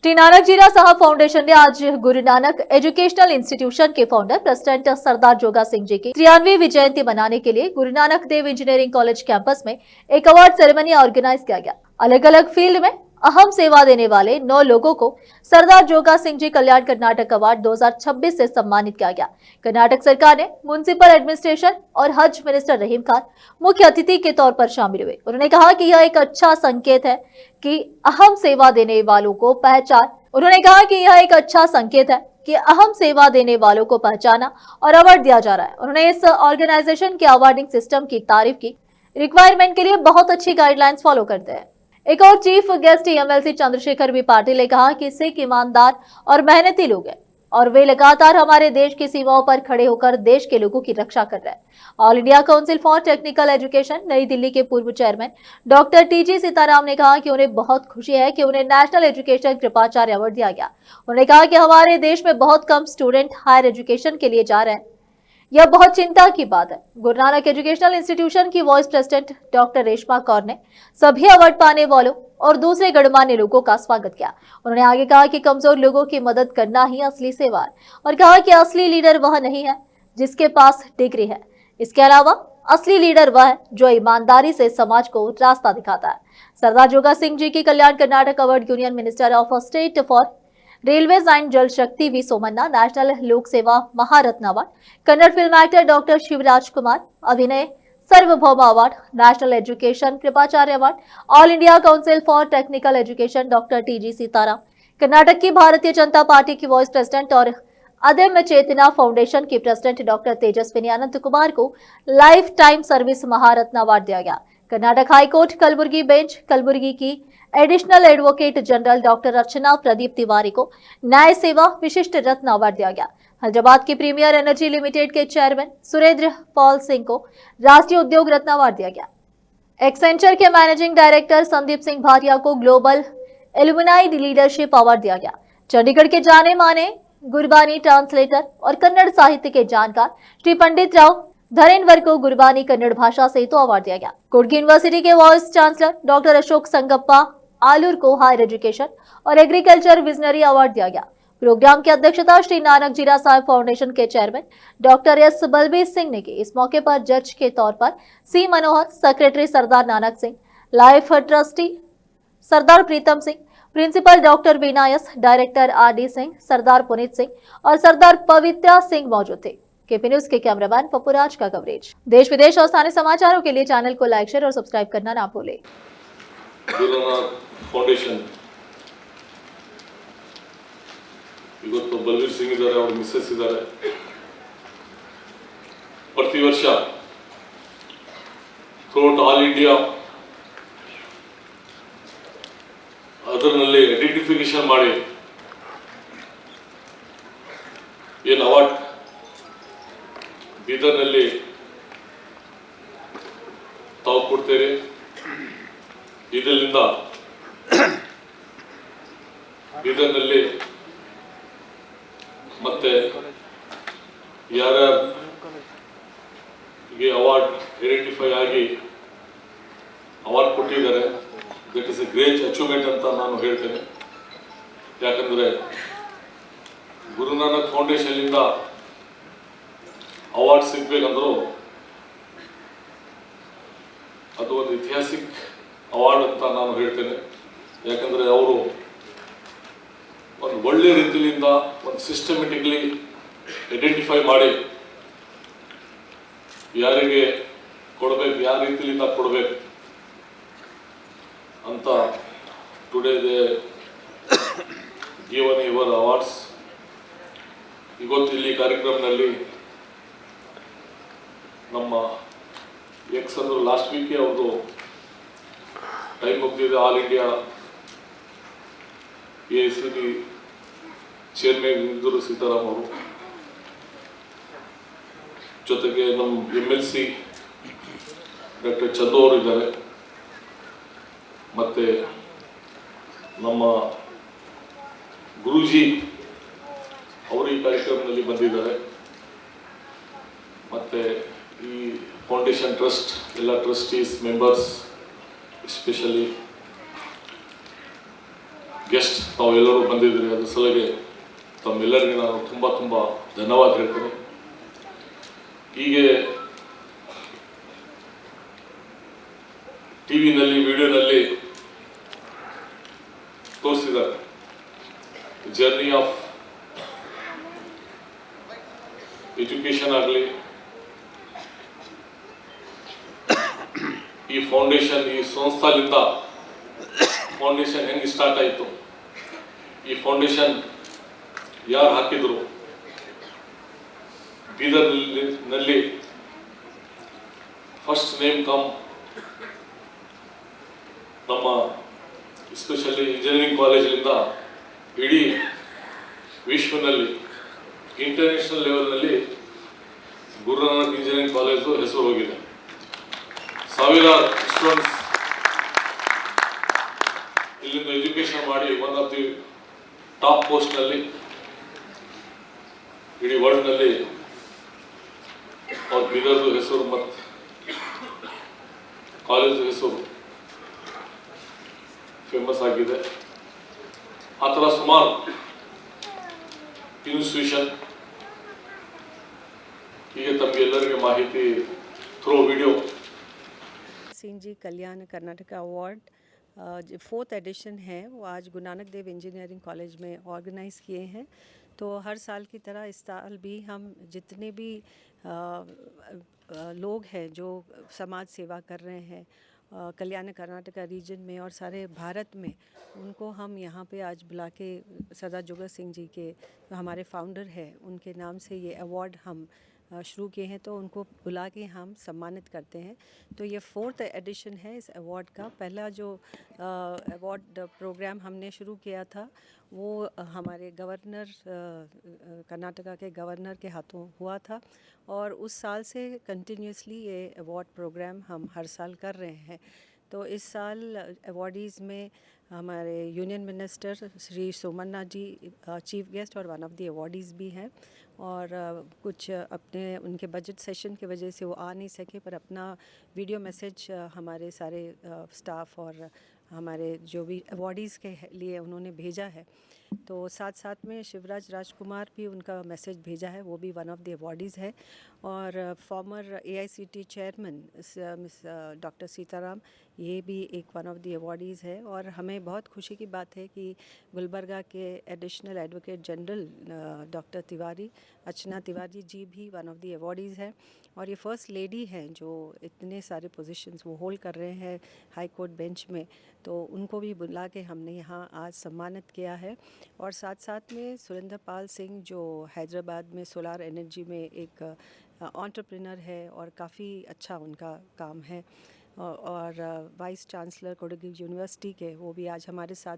श्री नानक जीरा साहब फाउंडेशन ने आज गुरु नानक एजुकेशनल इंस्टीट्यूशन के फाउंडर प्रेसिडेंट सरदार जोगा सिंह जी की 93वीं जयंती मनाने के लिए Guru Nanak Dev engineering college campus में एक अवार्ड सेरेमनी ऑर्गेनाइज किया गया। अलग अलग फील्ड में अहम सेवा देने वाले 9 लोगों को सरदार जोगा सिंह जी कल्याण कर्नाटक अवार्ड 2026 से सम्मानित किया गया। कर्नाटक सरकार ने म्युनिसिपल एडमिनिस्ट्रेशन और हज मिनिस्टर रहीम खान मुख्य अतिथि के तौर पर शामिल हुए। उन्होंने कहा कि यह एक अच्छा संकेत है कि अहम सेवा देने वालों को पहचाना और अवार्ड दिया जा रहा है। उन्होंने इस ऑर्गेनाइजेशन के अवार्डिंग सिस्टम की तारीफ की। रिक्वायरमेंट के लिए बहुत अच्छी गाइडलाइंस फॉलो करते हैं। एक और chief guest MLC Chandrashekhar B Patil ने कहा कि सिख ईमानदार और मेहनती लोग हैं और वे लगातार हमारे देश की सीमाओं पर खड़े होकर देश के लोगों की रक्षा कर रहे हैं। All India council for technical education नई दिल्ली के पूर्व चेयरमैन डॉक्टर टीजी सीताराम ने कहा कि उन्हें बहुत खुशी है कि उन्हें नेशनल एजुकेशन कृपाचार्य अवार्ड दिया गया। उन्होंने कहा कि हमारे देश में बहुत कम स्टूडेंट हायर एजुकेशन के लिए जा रहे हैं, यह बहुत चिंता की बात है। गुरु नानक एजुकेशनल इंस्टीट्यूशन की vice president doctor Reshma Kaur ने सभी अवार्ड पाने वालों और दूसरे गणमान्य लोगों का स्वागत किया। उन्होंने आगे कहा कि कमजोर लोगों की मदद करना ही असली सेवा है और कहा कि असली लीडर वह नहीं है जिसके पास डिग्री है, इसके अलावा असली लीडर वह है जो ईमानदारी से समाज को रास्ता दिखाता है। सरदार जोगा सिंह जी की Kalyana Karnataka award union minister of state for railways and Jal Shakti V Somanna, national Lok Seva Maharatna award, Kannada film actor doctor Shivaraj Kumar, Abhinaya Sarvabhauma award, national education Kripacharya award, all India council for technical education doctor TG Sitaram, Karnataka की भारतीय जनता पार्टी की वाइस प्रेसिडेंट और अदम्य चेतना फाउंडेशन की प्रेसिडेंट डॉक्टर तेजस्विनी अनंत कुमार को life time service Maharatna award दिया गया। Karnataka high court Kalaburagi bench Kalaburagi की additional advocate general doctor अर्चना प्रदीप तिवारी को न्याय सेवा विशिष्ट रत्न अवार्ड दिया गया। हैदराबाद की प्रीमियर एनर्जी लिमिटेड के चेयरमैन सुरेंद्र पॉल सिंह को राष्ट्रीय उद्योग रत्न अवार्ड दिया गया। एक्सेंचर के मैनेजिंग डायरेक्टर संदीप सिंह भाटिया को ग्लोबल एल्युमिनाई लीडरशिप अवार्ड दिया गया। चंडीगढ़ के जाने माने गुरबानी ट्रांसलेटर और कन्नड़ साहित्य के जानकार श्री पंडित राव धरेनवर को गुरबानी कन्नड़ भाषा सेतु अवार्ड दिया गया। कुर्गी यूनिवर्सिटी के vice chancellor doctor Ashok Sangappa Alur को हायर एजुकेशन और एग्रीकल्चर विजनरी अवार्ड दिया गया। प्रोग्राम की अध्यक्षता श्री नानक जीरा साहब फाउंडेशन के chairman doctor S Balbir Singh ने की। इस मौके पर जज के तौर पर C Manohar, secretary Sardar Nanak Singh, life trustee Sardar Pritam Singh, principal doctor Vinayas, director R D Singh, Sardar Puneet Singh और सरदार पवित्रा सिंह मौजूद थे। केपी न्यूज के कैमरामैन पप्पूराज का कवरेज। देश विदेश और स्थानीय समाचारों के लिए चैनल को लाइक, शेयर और सब्सक्राइब करना ना भूलें। गुरु नानक फाउंडेशन ಇವತ್ತು ಬಲವೀರ್ ಸಿಂಗ್ ಇದ್ದಾರೆ, ಅವರ ಮಿಸ್ಸಸ್ ಇದ್ದಾರೆ. ಪ್ರತಿ ವರ್ಷ ಥ್ರೂಔಟ್ ಆಲ್ ಇಂಡಿಯಾ ಅದರಲ್ಲಿ ಐಡೆಂಟಿಫಿಕೇಶನ್ ಮಾಡಿ ಏನು ಅವಾರ್ಡ್ ಬೀದರ್ನಲ್ಲಿ ತಾವು ಕೊಡ್ತೇವೆ. ಇದರಿಂದ ಬೀದರ್ನಲ್ಲಿ ಮತ್ತೆ ಯಾರ್ಯಾರಿಗೆ ಅವಾರ್ಡ್ ಐಡೆಂಟಿಫೈ ಆಗಿ ಅವಾರ್ಡ್ ಕೊಟ್ಟಿದ್ದಾರೆ, that is A great achievement ಅಂತ ನಾನು ಹೇಳ್ತೇನೆ. ಯಾಕಂದರೆ ಗುರು ನಾನಕ್ ಫೌಂಡೇಶನ್ನಿಂದ ಅವಾರ್ಡ್ ಸಿಗ್ಬೇಕಂದ್ರೂ ಅದು ಒಂದು ಐತಿಹಾಸಿಕ್ ಅವಾರ್ಡ್ ಅಂತ ನಾನು ಹೇಳ್ತೇನೆ. ಯಾಕಂದರೆ ಅವರು ಒಂದು ಒಳ್ಳೆ ರೀತಿಯಿಂದ ಒಂದು ಸಿಸ್ಟಮೆಟಿಕ್ಲಿ ಐಡೆಂಟಿಫೈ ಮಾಡಿ ಯಾರಿಗೆ ಕೊಡಬೇಕು, ಯಾವ ರೀತಿಯಿಂದ ಕೊಡಬೇಕು ಅಂತ today they given your awards. ಇವತ್ತು ಇಲ್ಲಿ ಕಾರ್ಯಕ್ರಮದಲ್ಲಿ ನಮ್ಮ ಎಕ್ಸ್ ಅಂದರು ಲಾಸ್ಟ್ ವೀಕೆ ಅವ್ರದ್ದು ಟೈಮ್ ಮುಗಿದಿದೆ. ಆಲ್ ಇಂಡಿಯಾ AICD ಚೇರ್ಮನ್ ಇದ್ದರು ಸೀತಾರಾಮ್ ಅವರು, ಜೊತೆಗೆ ನಮ್ಮ MLC ಡಾಕ್ಟರ್ ಚಂದು ಅವರು ಇದ್ದಾರೆ, ಮತ್ತು ನಮ್ಮ ಗುರೂಜಿ ಅವರು ಈ ಕಾರ್ಯಕ್ರಮದಲ್ಲಿ ಬಂದಿದ್ದಾರೆ. ಮತ್ತು ಈ ಫೌಂಡೇಶನ್ ಟ್ರಸ್ಟ್ ಎಲ್ಲ ಟ್ರಸ್ಟೀಸ್ ಮೆಂಬರ್ಸ್, ಎಸ್ಪೆಷಲಿ ಗೆಸ್ಟ್ ತಾವೆಲ್ಲರೂ ಬಂದಿದ್ದೀರಿ. ಅದರ ಸಲುವಾಗಿ ತಮ್ಮೆಲ್ಲರಿಗೆ ನಾನು ತುಂಬ ತುಂಬ ಧನ್ಯವಾದ ಹೇಳ್ತೇನೆ. ಹೀಗೆ ಟಿವಿನಲ್ಲಿ ವಿಡಿಯೋನಲ್ಲಿ ತೋರಿಸಿದ್ದಾರೆ ಜರ್ನಿ ಆಫ್ ಎಜುಕೇಷನ್ ಆಗಲಿ, ಈ ಫೌಂಡೇಶನ್, ಈ ಸಂಸ್ಥಾಲಿಂದ ಫೌಂಡೇಶನ್ ಹೆಂಗೆ ಸ್ಟಾರ್ಟ್ ಆಯಿತು, ಈ ಫೌಂಡೇಶನ್ ಯಾರು ಹಾಕಿದ್ರು, ಬೀದರ್ನಲ್ಲಿ ಫಸ್ಟ್ ನೇಮ್ ಕಮ್ ನಮ್ಮ ಎಸ್ಪೆಷಲಿ ಇಂಜಿನಿಯರಿಂಗ್ ಕಾಲೇಜಿನಿಂದ ಇಡೀ ವಿಶ್ವನಲ್ಲಿ ಇಂಟರ್ನ್ಯಾಷನಲ್ ಲೆವೆಲ್ನಲ್ಲಿ ಗುರುನಾನಕ್ ಇಂಜಿನಿಯರಿಂಗ್ ಕಾಲೇಜು ಹೆಸರು ಹೋಗಿದೆ. ಸಾವಿರಾರು ಸ್ಟೂಡೆಂಟ್ಸ್ ಇಲ್ಲಿಂದ ಎಜುಕೇಷನ್ ಮಾಡಿ ಒನ್ ಆಫ್ ದಿ ಟಾಪ್ ಪೋಸ್ಟ್ನಲ್ಲಿ ಇಡೀ ವರ್ಲ್ಡ್ನಲ್ಲಿ ಅವ್ರ ಬೀದರ್ದು ಹೆಸರು ಮತ್ತು ಕಾಲೇಜು ಹೆಸರು ಫೇಮಸ್ ಆಗಿದೆ. ಆ ಥರ ಸುಮಾರು ಇನ್ಸ್ಟಿಟ್ಯೂಷನ್ ಹೀಗೆ ತಮಗೆಲ್ಲರಿಗೆ ಮಾಹಿತಿ ಥ್ರೂ ವಿಡಿಯೋ. सिंह जी कल्याण कर्नाटक अवार्ड जो 4th एडिशन है वो आज गुरु नानक देव इंजीनियरिंग कॉलेज में ऑर्गेनाइज़ किए हैं। तो हर साल की तरह इस साल भी हम जितने भी लोग हैं जो समाज सेवा कर रहे हैं कल्याण कर्नाटक रीजन में और सारे भारत में, उनको हम यहाँ पे आज बुला के सरदार जोगा सिंह जी के जो हमारे फाउंडर हैं उनके नाम से ये अवार्ड हम शुरू किए हैं, तो उनको बुला के हम सम्मानित करते हैं। तो ये 4th एडिशन है इस अवार्ड का। पहला जो अवार्ड प्रोग्राम हमने शुरू किया था वो हमारे गवर्नर कर्नाटका के गवर्नर के हाथों हुआ था और उस साल से कंटिन्यूसली ये अवार्ड प्रोग्राम हम हर साल कर रहे हैं। तो इस साल अवार्डीज़ में हमारे यूनियन मिनिस्टर श्री सोमन्ना जी चीफ गेस्ट और वन ऑफ द अवार्डीज़ भी हैं और कुछ अपने उनके बजट सेशन की वजह से वो आ नहीं सके, पर अपना वीडियो मैसेज हमारे सारे स्टाफ और हमारे जो भी अवार्डीज़ के लिए उन्होंने भेजा है। तो साथ साथ में शिवराज राजकुमार भी उनका मैसेज भेजा है, वो भी वन ऑफ द अवार्डीज़ है। और farmer AICT chairman miss doctor Sitaram, ये भी एक वन ऑफ द अवार्डीज़ है। और हमें बहुत खुशी की बात है कि गुलबर्गा के additional advocate general doctor Tiwari, Archana Tiwari ji भी वन ऑफ द अवार्डीज़ है। और ये फर्स्ट लेडी हैं जो इतने सारे पोजीशंस वो होल्ड कर रहे हैं हाई कोर्ट बेंच में, तो उनको भी बुला के हमने यहाँ आज सम्मानित किया है। और साथ साथ में सुरेंद्र पाल सिंह जो हैदराबाद में सोलार एनर्जी में एक एंटरप्रेन्योर है और काफ़ी अच्छा उनका काम है। और वाइस चांसलर कोडगी यूनिवर्सिटी के वो भी आज हमारे साथ